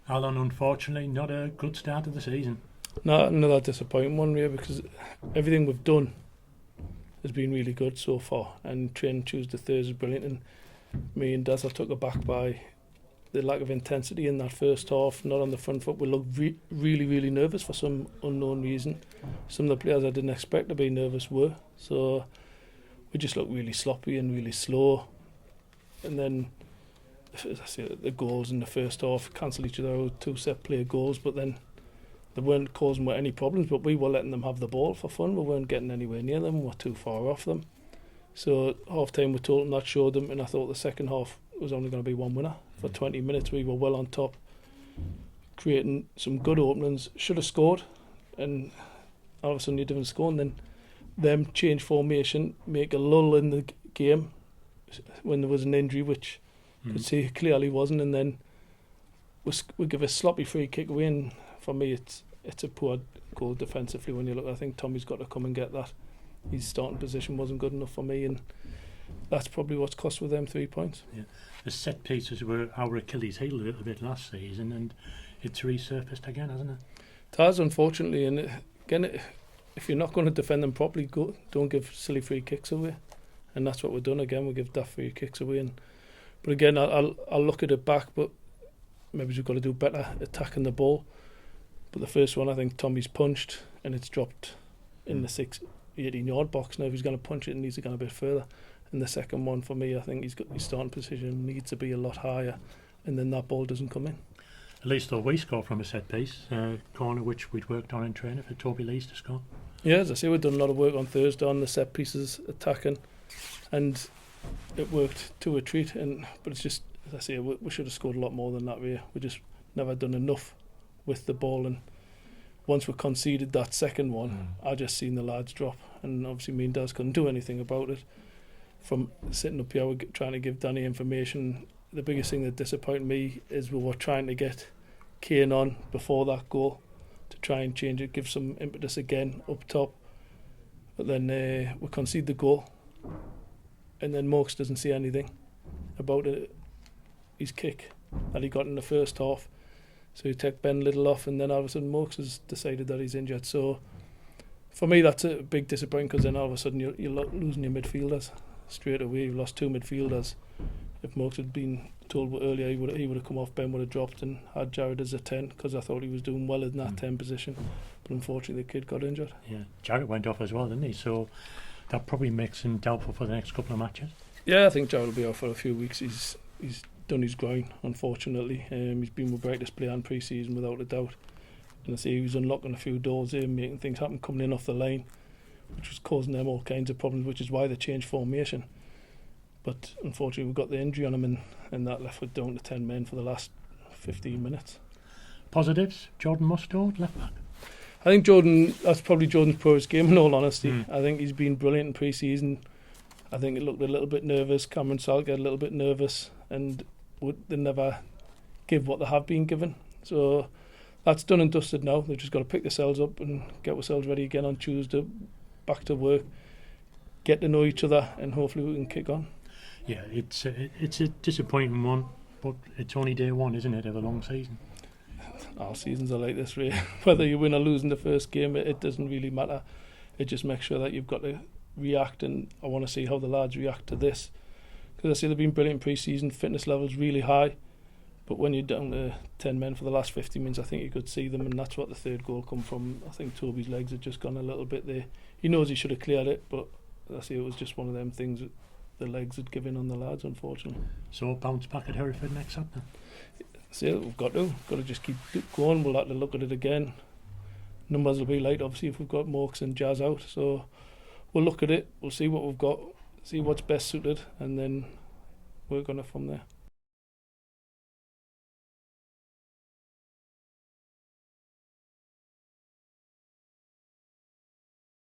Alun, unfortunately, not a good start of the season. Not another disappointing one, really, because everything we've done has been really good so far, and training Tuesday, Thursday is brilliant. And me and Daz are took aback by the lack of intensity in that first half. Not on the front foot. We looked really, really nervous for some unknown reason. Some of the players I didn't expect to be nervous were. So we just looked really sloppy and really slow. And then the goals in the first half cancelled each other out, 2 set play goals, but then they weren't causing any problems, but we were letting them have the ball for fun. We weren't getting anywhere near them. We were too far off them. So half time we told them that, showed them, and I thought the second half was only going to be one winner. For 20 minutes we were well on top, creating some good openings, should have scored, and all of a sudden you didn't score, and then them change formation, make a lull in the game when there was an injury, which could see clearly wasn't, and then we give a sloppy free kick away, and for me it's a poor goal defensively when you look. I think Tommy's got to come and get that. His starting position wasn't good enough for me, and that's probably what's cost with them 3 points. Yeah. The set pieces were our Achilles heel a little bit last season, and it's resurfaced again, hasn't it? It has, unfortunately, and again, if you're not going to defend them properly, don't give silly free kicks away, and that's what we've done again. We give daft free kicks away, but again, I'll look at it back, but maybe we've got to do better attacking the ball. But the first one, I think Tommy's punched and it's dropped in the 18-yard box. Now if he's going to punch it, it needs to go a bit further. And the second one, for me, I think his starting position needs to be a lot higher, and then that ball doesn't come in. At least though we score from a set piece corner, which we'd worked on in training for Toby Lees to score. Yeah, as I say, we've done a lot of work on Thursday on the set pieces attacking, and it worked to a treat. But it's just, as I say, we should have scored a lot more than that. We just never done enough with the ball, and once we conceded that second one, I just seen the lads drop, and obviously me and Daz couldn't do anything about it. From sitting up here, we're trying to give Danny information. The biggest thing that disappointed me is we were trying to get Kane on before that goal to try and change it, give some impetus again up top. But then we concede the goal, and then Mokes doesn't see anything about it. His kick that he got in the first half. So you take Ben Little off, and then all of a sudden Mokes has decided that he's injured. So for me, that's a big disappointment, because then all of a sudden you're losing your midfielders straight away. You've lost 2 midfielders. If Mokes had been told earlier, he would have come off. Ben would have dropped and had Jared as a 10, because I thought he was doing well in that 10 position. But unfortunately, the kid got injured. Yeah, Jared went off as well, didn't he? So that probably makes him doubtful for the next couple of matches. Yeah, I think Jared will be out for a few weeks. He's done his groin, unfortunately. He's been with brightest player in pre-season without a doubt, and I see he was unlocking a few doors there, making things happen, coming in off the line, which was causing them all kinds of problems, which is why they changed formation. But unfortunately we got the injury on him, and that left us down to 10 men for the last 15 minutes. Positives, Jordan Mustard, left back. I think that's probably Jordan's poorest game, in all honesty. I think he's been brilliant in pre-season. I think it looked a little bit nervous. Cameron Salkett a little bit nervous, and they never give what they have been given. So that's done and dusted now. They've just got to pick themselves up and get themselves ready again on Tuesday, back to work, get to know each other, and hopefully we can kick on. Yeah, it's a disappointing one, but it's only day one, isn't it, of a long season? All seasons are like this, really. Whether you win or lose in the first game, it doesn't really matter. It just makes sure that you've got to react, and I want to see how the lads react to this, because I see they've been brilliant pre-season, fitness levels really high, but when you're down to 10 men for the last 50 minutes, I think you could see them, and that's what the third goal come from. I think Toby's legs had just gone a little bit there. He knows he should have cleared it, but I see it was just one of them things that the legs had given on the lads, unfortunately. So bounce back at Hereford next Saturday. See, we've got to just keep going. We'll have to look at it again. Numbers will be light, obviously, if we've got Mokes and Jazz out, so we'll look at it, we'll see what we've got, see what's best suited, and then work on it from there.